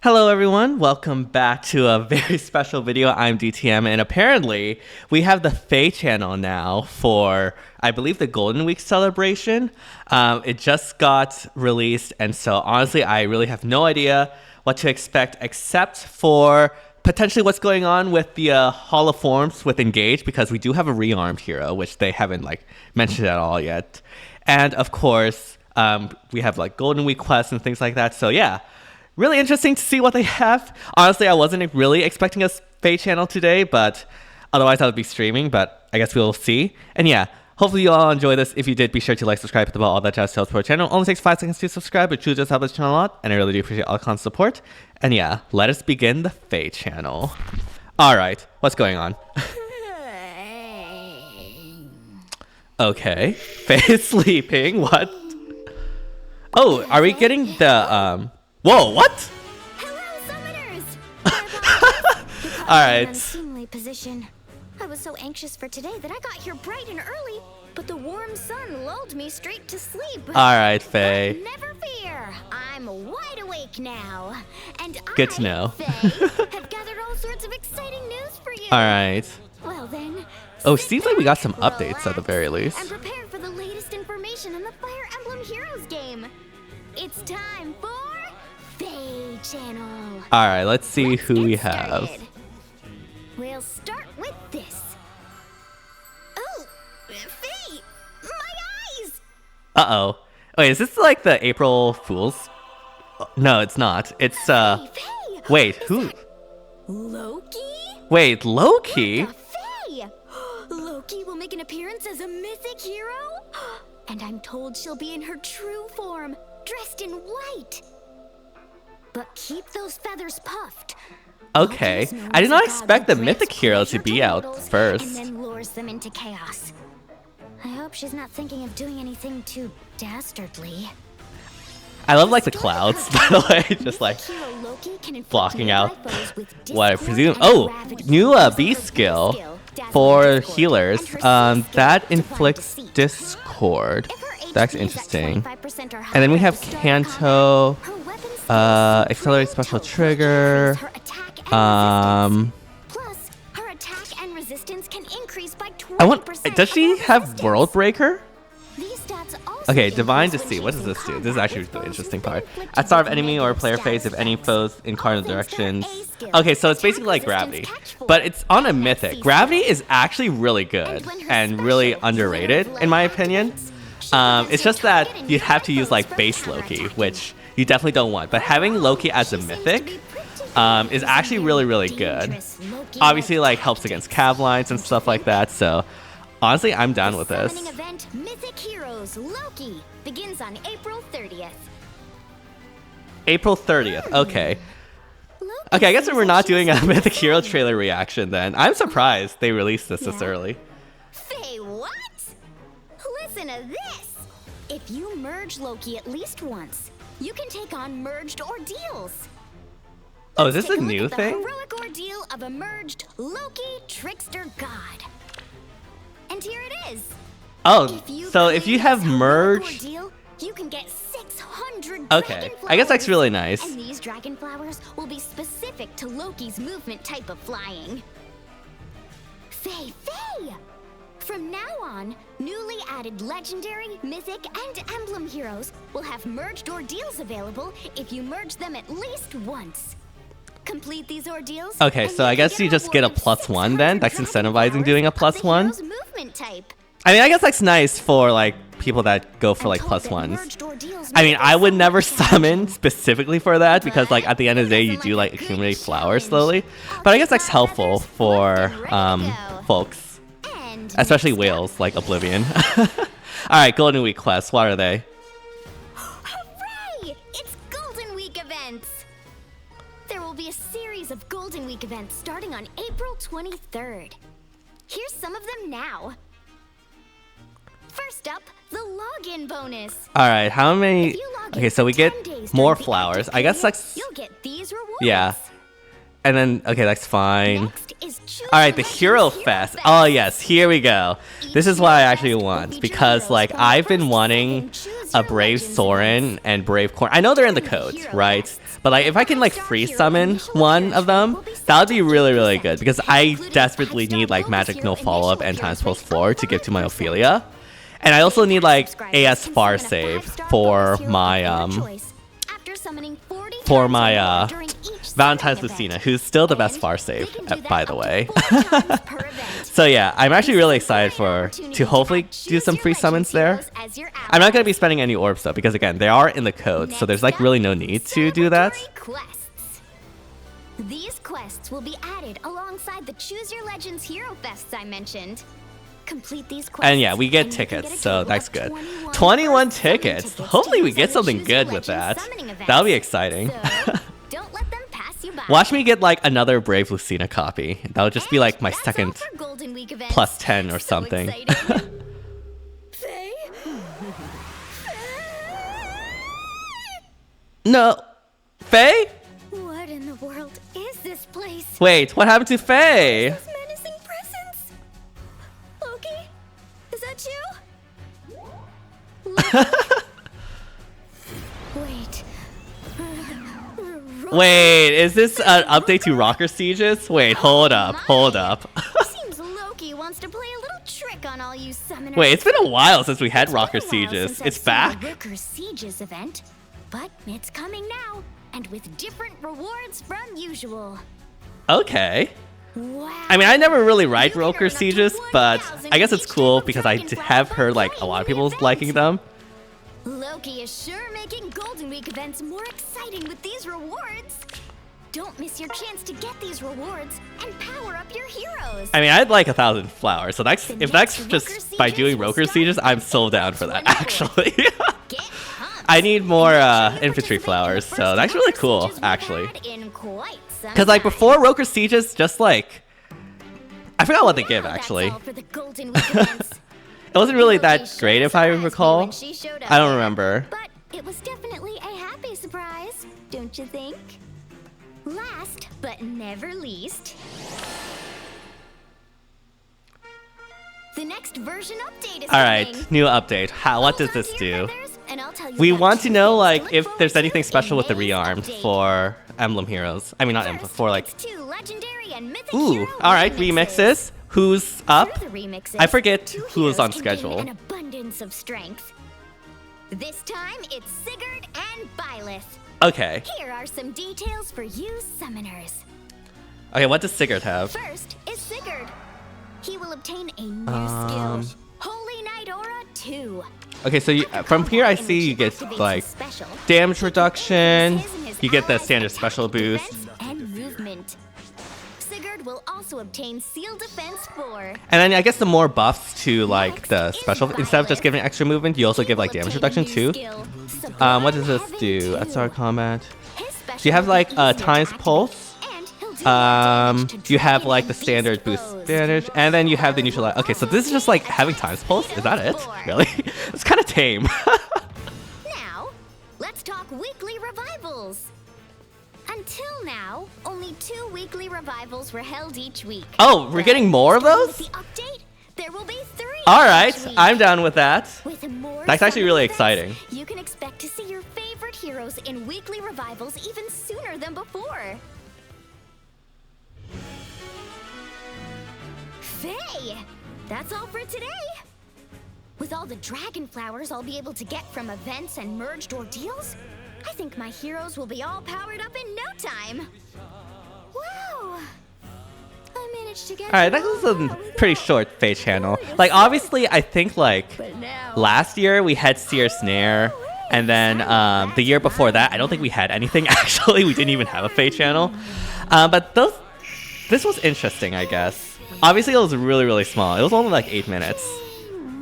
Hello everyone, welcome back to a very special video. I'm DTM, and apparently we have the FEH Channel now for, I believe, the Golden Week celebration. It just got released, and so honestly I really have no idea what to expect except for potentially what's going on with the Hall of Forms with Engage, because we do have a rearmed hero, which they haven't mentioned at all yet. And of course, we have Golden Week quests and things like that, so yeah. Really interesting to see what they have. Honestly, I wasn't really expecting a FEH channel today, but otherwise I would be streaming, but I guess we'll see. And yeah, hopefully you all enjoy this. If you did, be sure to like, subscribe, hit the bell, all that jazz to help support the channel. Only takes 5 seconds to subscribe, but truly does help this channel a lot, and I really do appreciate all the constant support. And yeah, let us begin the FEH channel. Alright, what's going on? Okay, FEH is sleeping, what? Oh, are we getting the, Whoa, what? Hello, summoners! Alright. Unseemly position. I was so anxious for today that I got here bright and early, but the warm sun lulled me straight to sleep. Alright, Faye. Never fear, I'm wide awake now. And Good to know. Faye, have gathered all sorts of exciting news for you. Alright. Well then, oh, seems like we got some updates at the very least. And prepare for the latest information in the Fire Emblem Heroes game. It's time for FEH Channel. Alright, let's see who we have. We'll start with this. Oh, Faye, my eyes! Uh-oh. Wait, is this the April Fool's? No, it's not. It's, Faye, wait, who? Loki? Wait, Loki? Faye! Loki will make an appearance as a mythic hero? And I'm told she'll be in her true form, dressed in white. But keep those feathers puffed. Okay, I did not expect the Mythic Hero to be out first. And then lures them into chaos. I hope she's not thinking of doing anything too dastardly. I love the clouds, by the way, just blocking out what I presume. Oh, new beast skill for healers. That inflicts discord. That's interesting. And then we have Kanto. Accelerate special trigger. Plus, her attack and resistance can increase by 20%. Does she have World Breaker? These stats also Okay, Divine to see. What does this do? This is actually the interesting part. At start of enemy or player phase, if any foes in cardinal directions. Okay, so it's basically like Gravity, but it's on a Mythic. Gravity is actually really good and really underrated, in my opinion. It's just that you have to use base Loki, which you definitely don't want. But having Loki as a Mythic is actually really, really good. Obviously, helps against Cav lines and stuff like that. So, honestly, I'm down with this. The event Mythic Heroes Loki begins on April 30th. April 30th. Okay. Okay, I guess we're not doing a Mythic Hero trailer reaction then. I'm surprised they released this early. Faye, what? Listen to this. If you merge Loki at least once, you can take on merged ordeals. Oh, is this Take a new look at thing? The heroic ordeal of a merged Loki trickster god. And here it is. Oh, so if you have merged... Ordeal, you can get 600 okay, I guess that's really nice. And these dragon flowers will be specific to Loki's movement type of flying. Faye! From now on, newly added legendary, mythic, and emblem heroes will have merged ordeals available if you merge them at least once. Complete these ordeals. Okay, so I guess you just get a +1 then. That's incentivizing doing a +1. Movement type. I mean, I guess that's nice for people that go for +1s. I mean, I would never summon specifically for that because at the end of the day you do accumulate flowers slowly. But I guess that's helpful for folks. Especially whales like Oblivion. Alright, Golden Week quests, what are they? Hooray! It's Golden Week events! There will be a series of Golden Week events starting on April 23rd. Here's some of them now. First up, the login bonus. Alright, how many... Okay, so we get more flowers. I guess you'll get these rewards. yeah. And then, okay, that's fine. Alright, the Hero Fest. Oh yes, here we go. This is what I actually want, because I've been wanting a Brave Soren and Brave Corn. I know they're in the codes, right? But like if I can like free summon one of them, that would be really, really good because I desperately need like magic no follow-up and times pulse 4 to give to my Ophelia. And I also need like AS far save for my Valentine's Lucina, who's still the best far save, by the way. So yeah, I'm actually really excited to hopefully do some free summons there. I'm not going to be spending any orbs though, because again, they are in the code, so there's like really no need to do that. These quests will be added alongside the Choose Your Legends Hero Fests I mentioned. Complete these quests, and yeah, we get tickets, so that's good. 21 tickets. Hopefully we get something good with that. That'll be exciting. Don't let them pass you by. Watch me get like another Brave Lucina copy. That'll just be like my second plus 10 or something. No. Faye? What in the world is this place? Wait, what happened to Faye? Those menacing presence. Loki? Is that you? Wait. Wait, is this an update to Rokkr Sieges? Wait, hold up. Seems Loki wants to play a little trick on all you summoners. Wait, it's been a while since we had Rokkr Sieges. It's back? Rokkr Sieges event, but it's coming now, and with different rewards from usual. Okay. Wow. I mean, I never really ride Rokkr Sieges, but I guess it's cool because I have heard like a lot of people liking them. Loki is sure making Golden Week events more exciting with these rewards. Don't miss your chance to get these rewards and power up your heroes. I mean, I'd like 1,000 flowers, so if that's just by doing Rokkr Sieges, I'm so down for that, actually. I need more infantry flowers, so that's really cool, actually. Because like before Rokkr Sieges, just like, I forgot what they give, actually. It wasn't really that great, if I recall. I don't remember. But it was definitely a happy surprise, don't you think? Last but never least, the next version update is all right, new update. What does this do? We We want to know like if there's anything special with the rearmed for Emblem heroes. I mean, not Emblem, for like. Ooh, all right, remixes. Who's up? I forget who was on schedule. An abundance of strength. This time it's Sigurd and Byleth. Okay. Here are some details for you summoners. Okay, what does Sigurd have? First is Sigurd. He will obtain a new skill, Holy Knight Aura 2. Okay, so from here I see you get like damage reduction. You get the standard special boost. And movement. Sigurd will also obtain Seal Defense 4. And then I guess the more buffs to like the special, instead of just giving extra movement, you also give like damage reduction too. What does this do? At start combat. Do you have like times pulse? You have like the standard boost damage, and then you have the neutral. Okay, so this is just like having times pulse. Is that it? Really? It's kind of tame. Now, let's talk weekly revivals. Until now, only 2 weekly revivals were held each week. Oh, we're getting more of those? With the update, there will be 3. All right, I'm down with that. With more That's actually really summoning events, exciting. You can expect to see your favorite heroes in weekly revivals even sooner than before. Faye! That's all for today! With all the dragon flowers I'll be able to get from events and merged ordeals, I think my heroes will be all powered up in no time! Wow! I managed to get All right, that was a pretty short FEH Channel. Like obviously, I think like last year we had Seer Snare, and then the year before that, I don't think we had anything. Actually, we didn't even have a FEH Channel. But this was interesting, I guess. Obviously, it was really, really small. It was only like 8 minutes.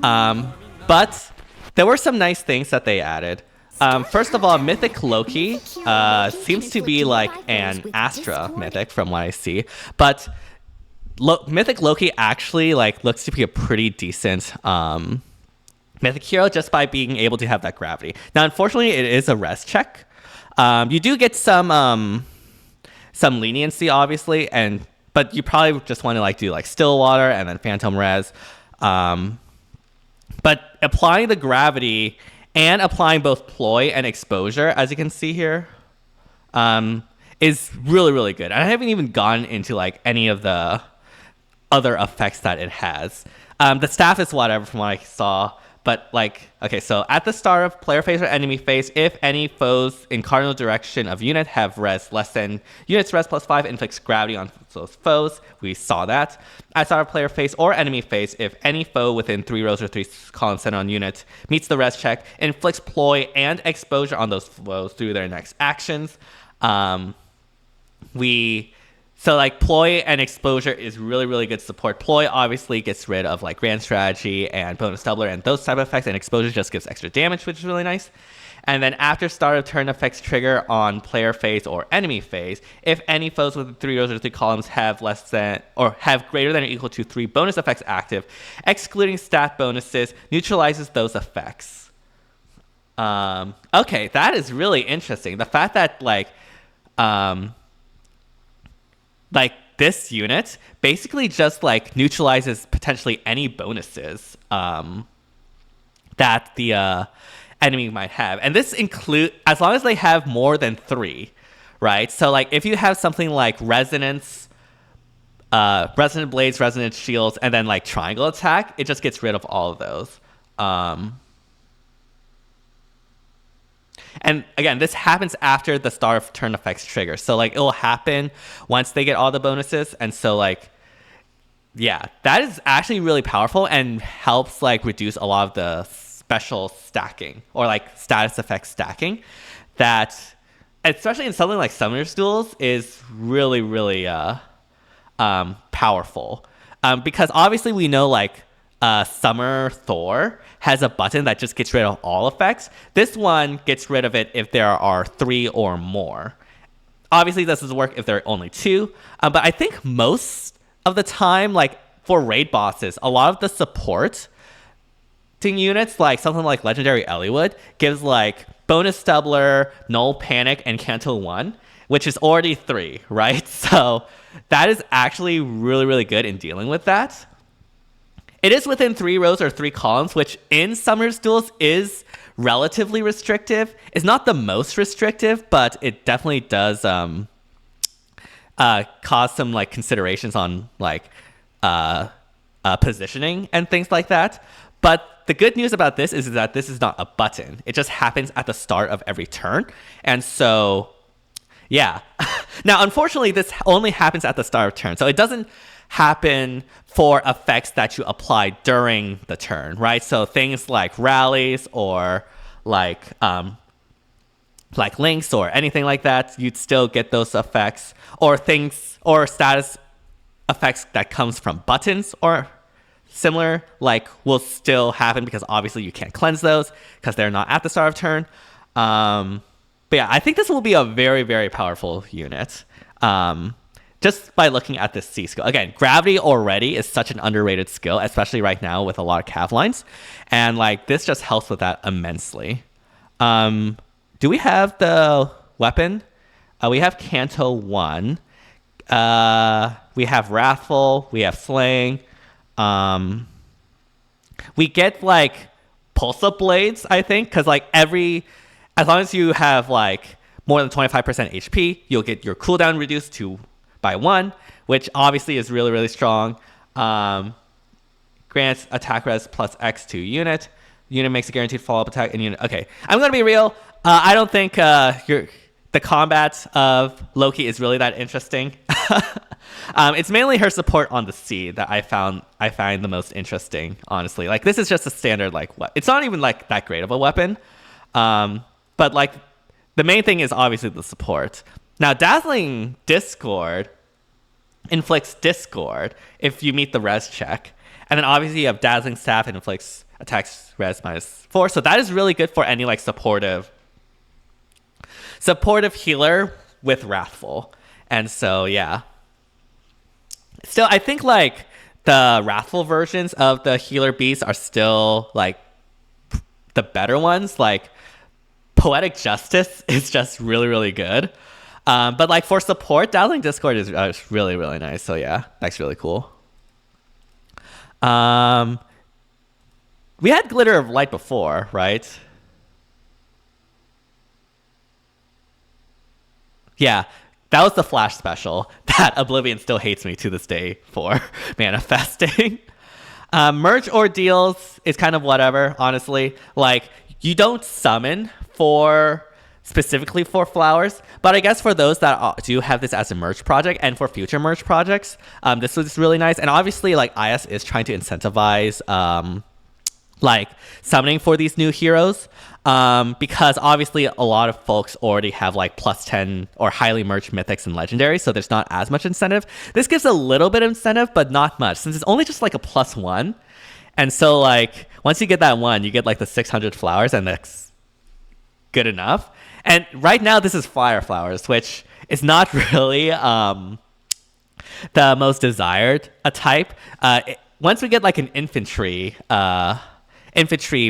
But there were some nice things that they added. First of all, Mythic Loki seems to be like an Astra mythic from what I see. But Mythic Loki actually like looks to be a pretty decent mythic hero just by being able to have that gravity. Now, unfortunately, it is a res check. You do get some leniency, obviously, but you probably just want to like do like Stillwater and then Phantom Res. But applying the gravity and applying both ploy and exposure, as you can see here, is really, really good. And I haven't even gone into like any of the other effects that it has. The staff is whatever from what I saw. But like, okay, so at the start of player phase or enemy phase, if any foes in cardinal direction of unit have res less than unit's res plus 5, inflicts gravity on those foes. We saw that. At start of player phase or enemy phase, if any foe within 3 rows or 3 columns sent on unit meets the res check, inflicts ploy and exposure on those foes through their next actions. So like ploy and exposure is really, really good support. Ploy obviously gets rid of like grand strategy and bonus doubler and those type of effects, and exposure just gives extra damage, which is really nice. And then after start of turn effects trigger on player phase or enemy phase, if any foes within 3 rows or 3 columns have less than or have greater than or equal to 3 bonus effects active, excluding stat bonuses, neutralizes those effects. Okay, that is really interesting. The fact that like this unit basically just like neutralizes potentially any bonuses that the enemy might have, and this include as long as they have more than 3, right? So like if you have something like resonance, resonant blades, resonant shields, and then like triangle attack, it just gets rid of all of those. And again, this happens after the start of turn effects trigger. So like it will happen once they get all the bonuses. And so like, yeah, that is actually really powerful and helps like reduce a lot of the special stacking or like status effect stacking that, especially in something like Summoner's Duels, is really, really powerful. Because obviously we know like Summer Thor has a button that just gets rid of all effects. This one gets rid of it if there are 3 or more. Obviously, this doesn't work if there are only 2. But I think most of the time, like for raid bosses, a lot of the support units, like something like Legendary Eliwood, gives like bonus doubler, null panic, and cancel 1, which is already 3, right? So that is actually really, really good in dealing with that. It is within 3 rows or 3 columns, which in Summoner's Duels is relatively restrictive. It's not the most restrictive, but it definitely does cause some like considerations on like positioning and things like that. But the good news about this is that this is not a button. It just happens at the start of every turn. And so, yeah. Now, unfortunately, this only happens at the start of turn. So it doesn't happen for effects that you apply during the turn, right? So things like rallies or like links or anything like that, you'd still get those effects, or things or status effects that comes from buttons or similar, like will still happen because obviously you can't cleanse those because they're not at the start of turn. But yeah, I think this will be a very, very powerful unit. Just by looking at this C skill. Again, gravity already is such an underrated skill, especially right now with a lot of cav lines. And like this just helps with that immensely. Do we have the weapon? We have Canto 1. We have Wrathful. We have Slaying. We get like pulse-up blades, I think, because like as long as you have like more than 25% HP, you'll get your cooldown reduced by 1, which obviously is really, really strong. Grants attack res plus X to unit. Unit makes a guaranteed follow-up attack and unit. Okay, I'm gonna be real. I don't think the combat of Loki is really that interesting. It's mainly her support on the sea that I find the most interesting, honestly. Like this is just a standard like what? It's not even like that great of a weapon. But like the main thing is obviously the support. Now, Dazzling Discord inflicts Discord if you meet the res check. And then obviously you have Dazzling Staff and inflicts attacks res -4. So that is really good for any like supportive healer with Wrathful. And so, yeah. Still, I think like the Wrathful versions of the healer beasts are still like the better ones. Like Poetic Justice is just really, really good. But like for support, Dazzling Discord is really, really nice. So yeah, that's really cool. We had Glitter of Light before, right? Yeah, that was the Flash special that Oblivion still hates me to this day for manifesting. Merge ordeals is kind of whatever, honestly. Like, you don't summon for specifically for flowers, but I guess for those that do have this as a merge project and for future merge projects, this was really nice. And obviously, like, IS is trying to incentivize like summoning for these new heroes, because obviously a lot of folks already have like plus 10 or highly merged mythics and legendaries, so there's not as much incentive. This gives a little bit of incentive, but not much, since it's only just like a +1. And so like once you get that one, you get like the 600 flowers, and that's good enough. And right now this is fire flowers, which is not really the most desired type. Once we get like an infantry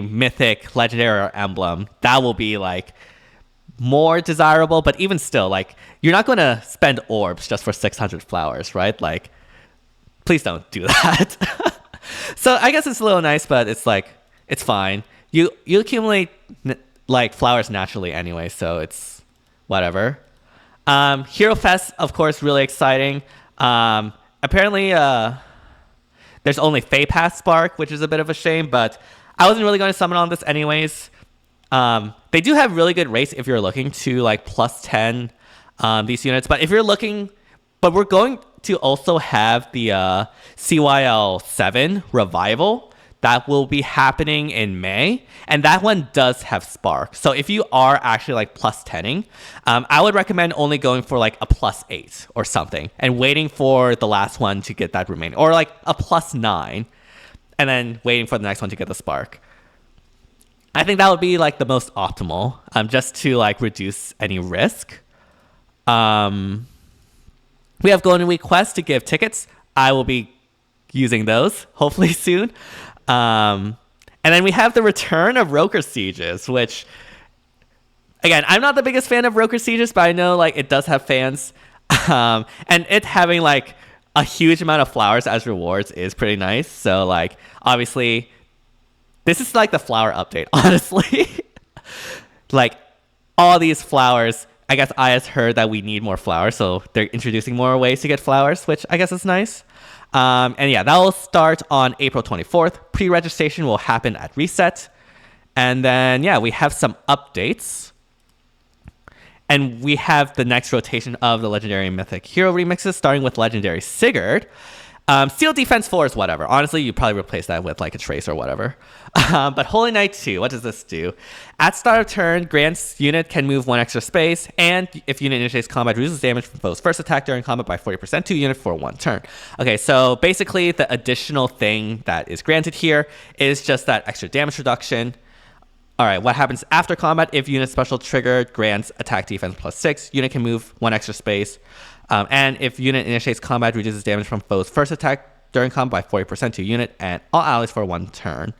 mythic, legendary, or emblem, that will be like more desirable. But even still, like, you're not going to spend orbs just for 600 flowers, right? Like, please don't do that. So I guess it's a little nice, but it's like, it's fine. You accumulate like flowers naturally anyway, so it's whatever. Hero Fest, of course, really exciting. Apparently there's only Fey Pass Spark, which is a bit of a shame, but I wasn't really going to summon on this anyways. They do have really good rates if you're looking to like +10 these units, but if you're looking, but we're going to also have the CYL 7 revival that will be happening in May, and that one does have Spark. So if you are actually like +10ing, I would recommend only going for like a +8 or something and waiting for the last one to get that remaining, or like a +9 and then waiting for the next one to get the Spark. I think that would be like the most optimal, just to like reduce any risk. We have Golden Week quests to give tickets. I will be using those hopefully soon. And then we have the return of Rokkr Sieges, which, again, I'm not the biggest fan of Rokkr Sieges, but I know like it does have fans. And it having like a huge amount of flowers as rewards is pretty nice. So like, obviously, this is like the flower update, honestly. Like, all these flowers, I guess IS heard that we need more flowers, so they're introducing more ways to get flowers, which I guess is nice. And yeah, that will start on April 24th. Pre-registration will happen at reset. And then, yeah, we have some updates. And we have the next rotation of the Legendary Mythic Hero remixes, starting with Legendary Sigurd. Steel Defense 4 is whatever. Honestly, you probably replace that with like a Trace or whatever. But Holy Knight 2, what does this do? At start of turn, grants unit can move 1 extra space, and if unit initiates combat, reduces damage from foe's first attack during combat by 40% to unit for 1 turn. Okay, so basically the additional thing that is granted here is just that extra damage reduction. All right, what happens after combat? If unit special triggered grants attack defense +6, unit can move 1 extra space. And if unit initiates combat, reduces damage from foe's first attack during combat by 40% to unit and all allies for 1 turn.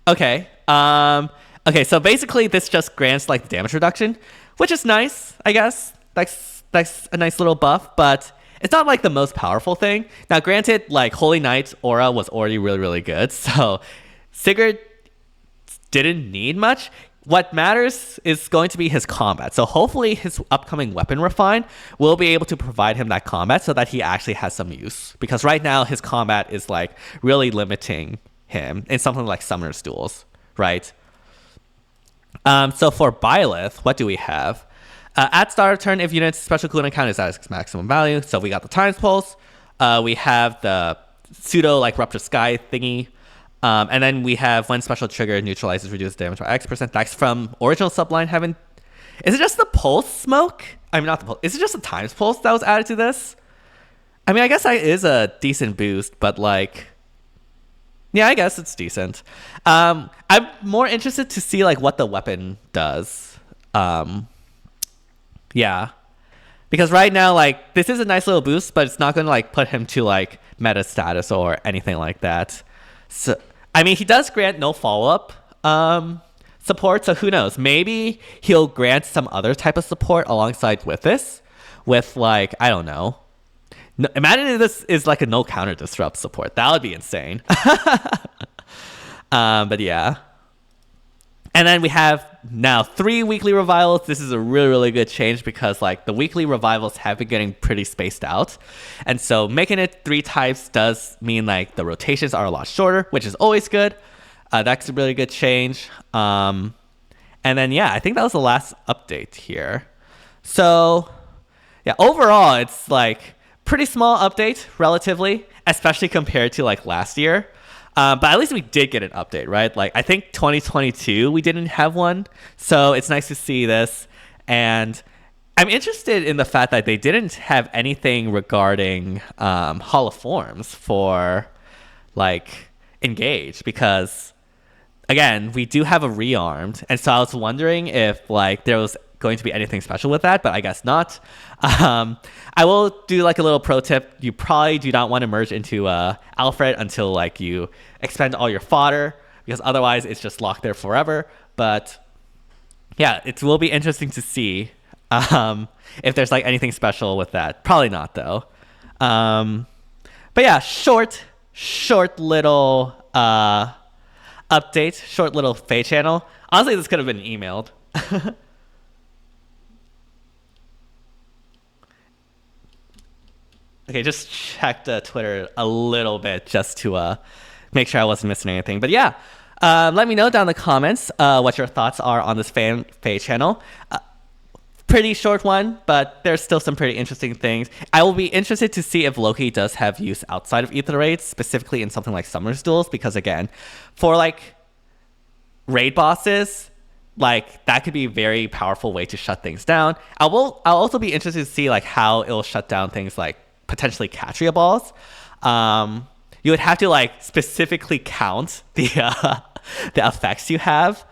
Okay. Okay, so basically this just grants like damage reduction, which is nice, I guess. That's a nice little buff, but it's not like the most powerful thing. Now, granted, like Holy Knight's aura was already really, really good, so Sigurd didn't need much. What matters is going to be his combat. So hopefully his upcoming weapon refine will be able to provide him that combat so that he actually has some use. Because right now his combat is like really limiting him in something like Summoner's Duels, right? So for Byleth, what do we have? At start of turn, if unit's special cooldown count is at its maximum value, so we got the Times Pulse. We have the pseudo like Rupture Sky thingy. And then we have when special trigger neutralizes reduced damage by X%. That's from original subline heaven. Is it just the pulse smoke? I mean, not the pulse. Is it just the Times Pulse that was added to this? I mean, I guess that is a decent boost, but like, yeah, I guess it's decent. I'm more interested to see like what the weapon does. Yeah, because right now, like, this is a nice little boost, but it's not going to like put him to like meta status or anything like that. So, I mean, he does grant no follow-up support, so who knows? Maybe he'll grant some other type of support alongside with this, with like, I don't know. No, imagine if this is like a no counter disrupt support. That would be insane. But yeah. And then we have now 3 weekly revivals. This is a really, really good change because like the weekly revivals have been getting pretty spaced out. And so making it 3 types does mean like the rotations are a lot shorter, which is always good. That's a really good change. And then, yeah, I think that was the last update here. So, yeah, overall, it's like pretty small update relatively, especially compared to like last year. But at least we did get an update, right? Like I think 2022 we didn't have one, so it's nice to see this. And I'm interested in the fact that they didn't have anything regarding Hall of Forms for like Engage, because again, we do have a rearmed, and so I was wondering if like there was going to be anything special with that, but I guess not. I will do like a little pro tip. You probably do not want to merge into Alfred until like you expend all your fodder, because otherwise it's just locked there forever. But yeah, it will be interesting to see if there's like anything special with that. Probably not though. But yeah, short little update, short little FEH channel. Honestly, this could have been emailed. Okay, just checked Twitter a little bit just to make sure I wasn't missing anything. But yeah, let me know down in the comments what your thoughts are on this FEH channel. Pretty short one, but there's still some pretty interesting things. I will be interested to see if Loki does have use outside of Ether Raids, specifically in something like Summoner's Duels, because again, for like raid bosses, like that could be a very powerful way to shut things down. I'll also be interested to see like how it'll shut down things like potentially Katria balls. You would have to like specifically count the effects you have.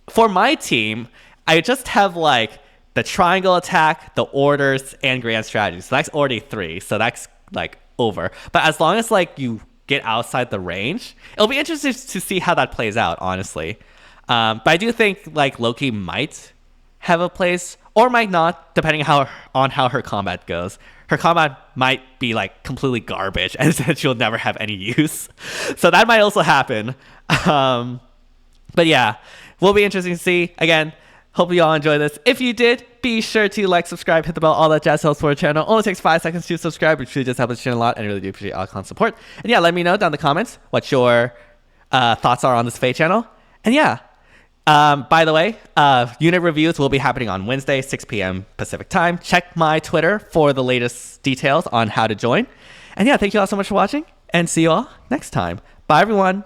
For my team, I just have like the triangle attack, the orders, and grand strategy. So that's already 3. So that's like over. But as long as like you get outside the range, it'll be interesting to see how that plays out, honestly. But I do think like Loki might have a place or might not, depending on how her combat goes. Her combat might be like completely garbage and she'll never have any use. So that might also happen. But yeah, will be interesting to see. Again, hope you all enjoy this. If you did, be sure to like, subscribe, hit the bell, all that jazz helps for our channel. Only takes 5 seconds to subscribe, which really just helps the channel a lot, and I really do appreciate all constant support. And yeah, let me know down in the comments what your thoughts are on this FEH channel. And yeah, by the way, unit reviews will be happening on Wednesday, 6 p.m. Pacific time. Check my Twitter for the latest details on how to join. And yeah, thank you all so much for watching, and see you all next time. Bye, everyone.